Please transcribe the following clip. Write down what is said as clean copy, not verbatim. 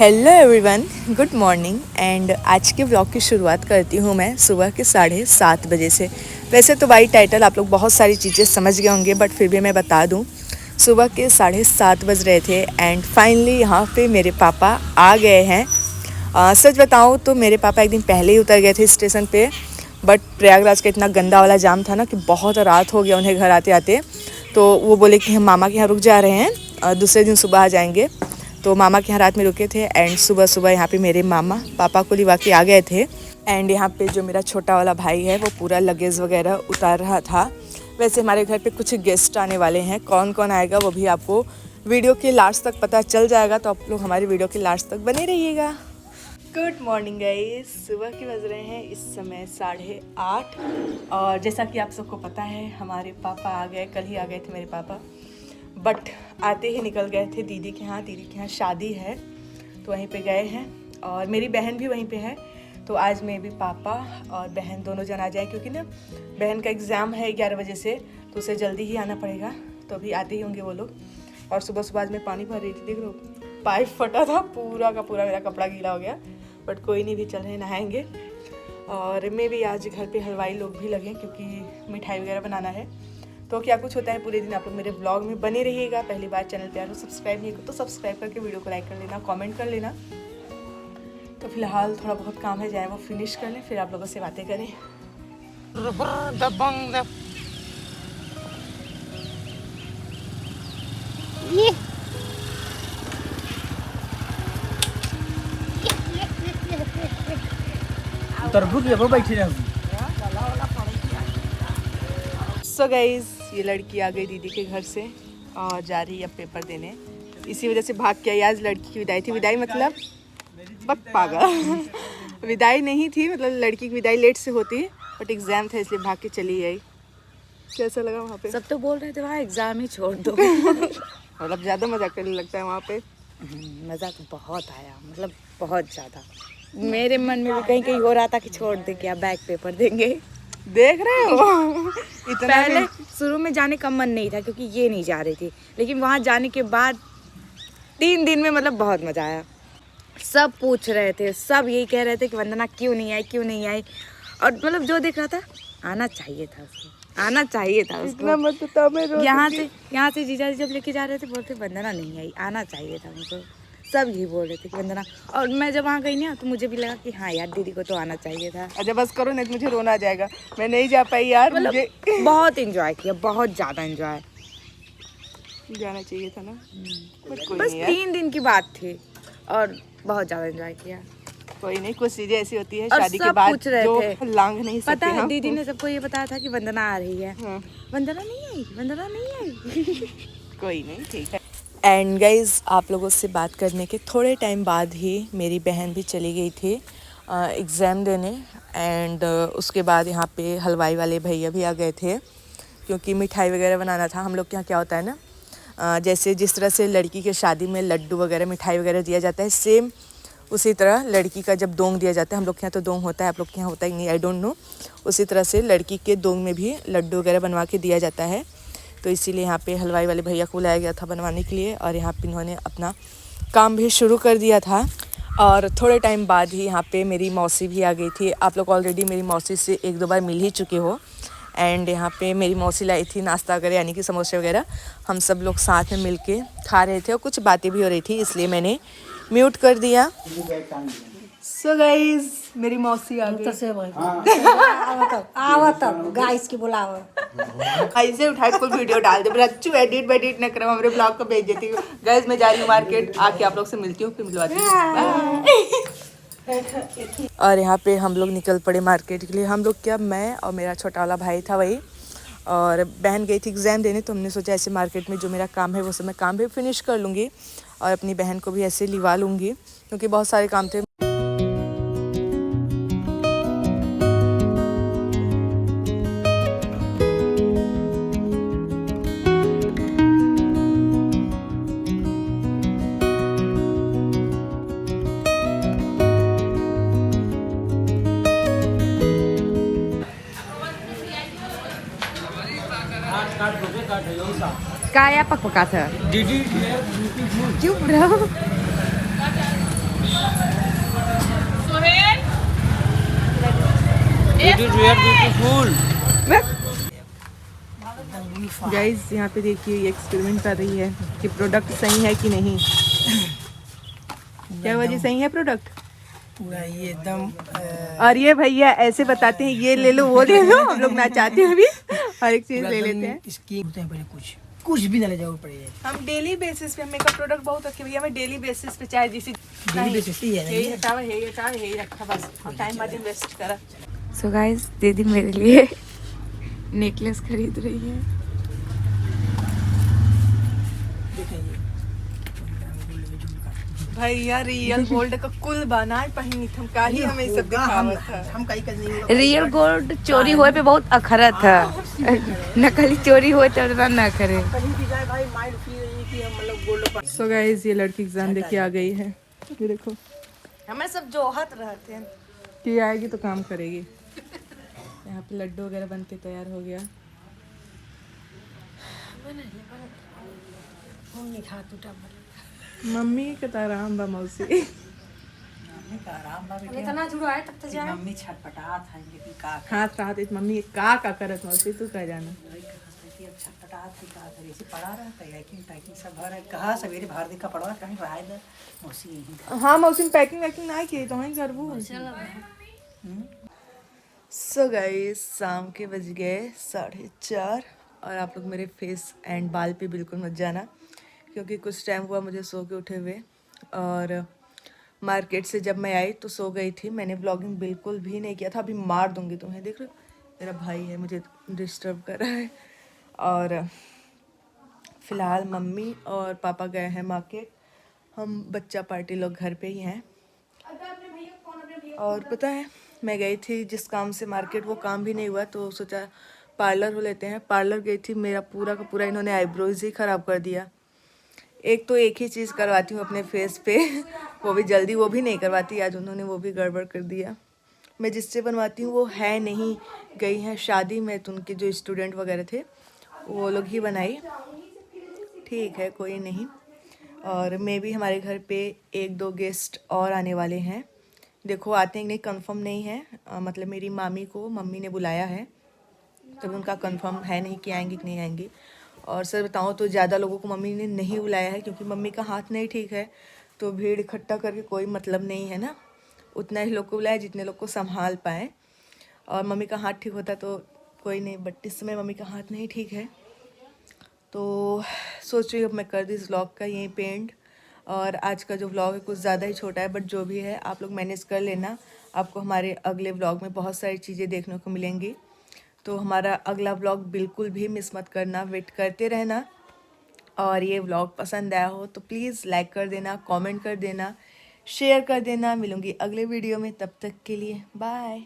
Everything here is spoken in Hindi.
Hello everyone, good morning. And आज के ब्लॉग की शुरुआत करती हूँ मैं सुबह के 7:30 बजे से। वैसे तो बाई टाइटल आप लोग बहुत सारी चीज़ें समझ गए होंगे, बट फिर भी मैं बता दूँ। सुबह के 7:30 बज रहे थे एंड फाइनली यहाँ पे मेरे पापा आ गए हैं। सच बताऊँ तो मेरे पापा एक दिन पहले ही उतर गए थे स्टेशन पे, बट प्रयागराज का इतना गंदा वाला जाम था ना कि बहुत रात हो गया उन्हें घर आते आते। तो वो बोले कि हम मामा के यहाँ रुक जा रहे हैं, दूसरे दिन सुबह आ जाएंगे। तो मामा के यहाँ रात में रुके थे एंड सुबह सुबह यहाँ पे मेरे मामा पापा को लिवा के आ गए थे। एंड यहाँ पे जो मेरा छोटा वाला भाई है वो पूरा लगेज वगैरह उतार रहा था। वैसे हमारे घर पे कुछ गेस्ट आने वाले हैं, कौन कौन आएगा वो भी आपको वीडियो के लास्ट तक पता चल जाएगा, तो आप लोग हमारी वीडियो के लास्ट तक बने रहिएगा। गुड मॉर्निंग गाइस, सुबह के बज रहे हैं इस समय 8:30 और जैसा कि आप सबको पता है हमारे पापा आ गए, कल ही आ गए थे मेरे पापा। बट आते ही निकल गए थे दीदी के यहाँ शादी है तो वहीं पे गए हैं और मेरी बहन भी वहीं पे है। तो आज मैं भी पापा और बहन दोनों जन आ जाए, क्योंकि ना बहन का एग्ज़ाम है 11 बजे से, तो उसे जल्दी ही आना पड़ेगा। तो अभी आते ही होंगे वो लोग। और सुबह सुबह आज मैं पानी भर रही थी, देख लो पाइप फटा था, पूरा का पूरा मेरा कपड़ा गीला हो गया। बट कोई नहीं, भी चल रहे नहाएंगे। और मैं भी आज घर पे हलवाई लोग भी लगे क्योंकि मिठाई वगैरह बनाना है। तो क्या कुछ होता है पूरे दिन आप लोग मेरे ब्लॉग में बने रहिएगा। पहली बार चैनल पे आ रहे हो, सब्सक्राइब नहीं करो तो सब्सक्राइब करके वीडियो को लाइक कर लेना, कमेंट कर लेना। तो फिलहाल थोड़ा बहुत काम है, जाए वो फिनिश कर लें, फिर आप लोगों से बातें करें। सो गाइज, ये लड़की आ गई दीदी के घर से और जा रही है अब पेपर देने। इसी वजह से भाग के आई। आज लड़की की विदाई थी। विदाई मतलब पागल विदाई नहीं थी, मतलब लड़की की विदाई लेट से होती है, बट एग्जाम था इसलिए भाग के चली आई। कैसा लगा वहाँ पे? सब तो बोल रहे थे वहाँ एग्जाम ही छोड़ दो मतलब ज़्यादा मजा करने लगता है वहाँ पे। मज़ा तो बहुत आया, मतलब बहुत ज़्यादा। मेरे मन में भी कहीं कहीं हो रहा था कि छोड़ दे, क्या बैक पेपर देंगे। देख रहे हो इतना पहले शुरू में जाने का मन नहीं था क्योंकि ये नहीं जा रही थी, लेकिन वहाँ जाने के बाद 3 दिन में मतलब बहुत मज़ा आया। सब पूछ रहे थे, सब यही कह रहे थे कि वंदना क्यों नहीं आई, क्यों नहीं आई। और मतलब जो देख रहा था आना चाहिए था उसको, आना चाहिए था इतना उसको। मत बता, मैं रो यहाँ से जीजा जी जब लेके जा रहे थे बोलते वंदना नहीं आई, आना चाहिए था उनको। सब यही बोल रहे थे कि वंदना। और मैं जब वहाँ गई ना तो मुझे भी लगा कि हाँ यार दीदी को तो आना चाहिए था। अच्छा बस करो, नहीं तो मुझे रोना आ जाएगा। मैं नहीं जा पाई यार, मतलब मुझे बहुत इंजॉय किया, बहुत ज़्यादा इंजॉय। जाना चाहिए था ना, बट कोई बस नहीं यार। 3 दिन की बात थी और बहुत ज़्यादा इंजॉय किया। कोई नहीं, कुछ चीजें ऐसी होती है और शादी के सब बाद पूछ रहे जो थे, लांग नहीं सकते। पता है हम दीदी ने सबको ये बताया था कि वंदना आ रही है। हाँ। वंदना नहीं आई, वंदना नहीं आई कोई नहीं, ठीक है। एंड गाइज, आप लोगों से बात करने के थोड़े टाइम बाद ही मेरी बहन भी चली गई थी एग्ज़ाम देने। एंड उसके बाद यहाँ पे हलवाई वाले भैया भी आ गए थे क्योंकि मिठाई वगैरह बनाना था। हम लोग के यहाँ क्या होता है ना, जैसे जिस तरह से लड़की के शादी में लड्डू वगैरह मिठाई वगैरह दिया जाता है, सेम उसी तरह लड़की का जब दोंग दिया जाता है। हम लोग के यहाँ तो दोंग होता है, आप लोग के यहाँ होता है नहीं, आई डोंट नो। उसी तरह से लड़की के दोंग में भी लड्डू वगैरह बनवा के दिया जाता है। तो इसीलिए यहाँ पे हलवाई वाले भैया को बुलाया गया था बनवाने के लिए, और यहाँ पे इन्होंने अपना काम भी शुरू कर दिया था। और थोड़े टाइम बाद ही यहाँ पे मेरी मौसी भी आ गई थी। आप लोग ऑलरेडी मेरी मौसी से 1-2 बार मिल ही चुके हो। एंड यहाँ पे मेरी मौसी लाई थी नाश्ता वगैरह, यानी कि समोसे वगैरह। हम सब लोग साथ में मिल के खा रहे थे और कुछ बातें भी हो रही थी, इसलिए मैंने म्यूट कर दिया। सो गाइज, मेरी मौसी आ गई। गाइस की बुलाओ। ऐसे उठाए कोई वीडियो डाल दे, बच्चू एडिट वेडिट न करो, हमारे ब्लॉग को भेज देती हूँ। गाइज मैं जा रही हूँ मार्केट, आके आप लोग से मिलती हूँ, फिर मिलवाती हूँ। और यहाँ पे हम लोग निकल पड़े मार्केट के लिए। हम लोग क्या, मैं और मेरा छोटा वाला भाई था वही, और बहन गई थी एग्ज़ाम देने। तो हमने सोचा ऐसे मार्केट में जो मेरा काम है वो सब मैं काम भी फिनिश कर लूँगी और अपनी बहन को भी ऐसे लिवा लूँगी, क्योंकि बहुत सारे काम थे। Kaya pagpakasa. Cute bro. Guys यहाँ पे देखिए ये एक्सपेरिमेंट कर रही है कि प्रोडक्ट सही है कि नहीं। क्या वजह सही है प्रोडक्ट? पूरा ये एकदम और ये भैया ऐसे बताते हैं ये ले लो वो ले लो, हम लोग ना चाहते हैं अभी हर एक चीज ले लेते हैं। इसकी पहले कुछ भी ना ले जाओ पड़ेगा। हम डेली बेसिस पे मेकअप प्रोडक्ट बहुत रखे भैया, मैं डेली बेसिस पे चाहे जिसी डेली बेसिस ही है ना यही ये। हटावा यही हटावा यही रखा बस, टाइम बाद इन्वेस्ट करा। सो गाइस दीदी मेरे लिए नेकलेस खरीद रही है। देखें ये भैया रियल गोल्ड का कुल बनाए पहिनी हम काहे हमें सब दिखावत था। हम कहीं कर नहीं होगा। रियल गोल्ड चोरी होए पे बहुत अखरत था, नकली चोरी होए तो उतना ना करे। कहीं भी जाए भाई माइंड फील रही है कि हम मतलब गोल्ड पर। सो गाइस ये लड़की एग्जाम देके आ गई है, ये देखो हमें सब जोहत रहते हैं। कि आएगी तो काम करेगी। यहाँ पे लड्डू वगैरह बनते तैयार हो गया। मम्मी का तो आराम बा मौसी। इतना जुड़ा है तब तक जाए। मम्मी छटपटात है लेकिन का हाथ रात इस मम्मी का करत मौसी तू कह जाना। छटपटात है का करे से पड़ा रहता है कि पैकिंग सब भर है। कहाँ सवेरे बाहर देखा पड़ा कहीं रहा है मौसी यही। हाँ मौसी पैकिंग वैकिंग ना की तो वहीं करबू। सो गाइस शाम के बज गए 4:30 और आप लोग मेरे फेस एंड बाल पे बिल्कुल मत जाना क्योंकि कुछ टाइम हुआ मुझे सो के उठे हुए। और मार्केट से जब मैं आई तो सो गई थी, मैंने व्लॉगिंग बिल्कुल भी नहीं किया था। अभी मार दूंगी तुम्हें, देख रहे हो मेरा भाई है मुझे डिस्टर्ब कर रहा है। और फिलहाल मम्मी और पापा गए हैं मार्केट, हम बच्चा पार्टी लोग घर पे ही हैं। और पता है मैं गई थी जिस काम से मार्केट, वो काम भी नहीं हुआ तो सोचा पार्लर हो लेते हैं। पार्लर गई थी, मेरा पूरा का पूरा इन्होंने आईब्रोज ही ख़राब कर दिया। एक तो एक ही चीज़ करवाती हूँ अपने फेस पे वो भी जल्दी, वो भी नहीं करवाती, आज उन्होंने वो भी गड़बड़ कर दिया। मैं जिससे बनवाती हूँ वो है नहीं, गई हैं शादी में तो उनके जो स्टूडेंट वगैरह थे वो लोग ही बनाई। ठीक है कोई नहीं। और मैं भी हमारे घर पे 1-2 गेस्ट और आने वाले हैं, देखो आते हैं नहीं कंफर्म नहीं है। मतलब मेरी मामी को मम्मी ने बुलाया है, तब उनका कंफर्म है नहीं कि आएंगी कि नहीं आएंगी। और सर बताऊँ तो ज़्यादा लोगों को मम्मी ने नहीं बुलाया है क्योंकि मम्मी का हाथ नहीं ठीक है, तो भीड़ इकट्ठा करके कोई मतलब नहीं है ना। उतना ही लोग को बुलाया जितने लोग को संभाल पाएँ। और मम्मी का हाथ ठीक होता तो कोई नहीं, बट इस समय मम्मी का हाथ नहीं ठीक है तो सोच रही हूँ अब मैं कर दी इस व्लॉग का यहीं पे एंड। और आज का जो व्लॉग है कुछ ज़्यादा ही छोटा है, बट जो भी है आप लोग मैनेज कर लेना। आपको हमारे अगले व्लॉग में बहुत सारी चीज़ें देखने को मिलेंगी, तो हमारा अगला व्लॉग बिल्कुल भी मिस मत करना, वेट करते रहना। और ये व्लॉग पसंद आया हो तो प्लीज़ लाइक कर देना, कमेंट कर देना, शेयर कर देना। मिलूँगी अगले वीडियो में, तब तक के लिए बाय।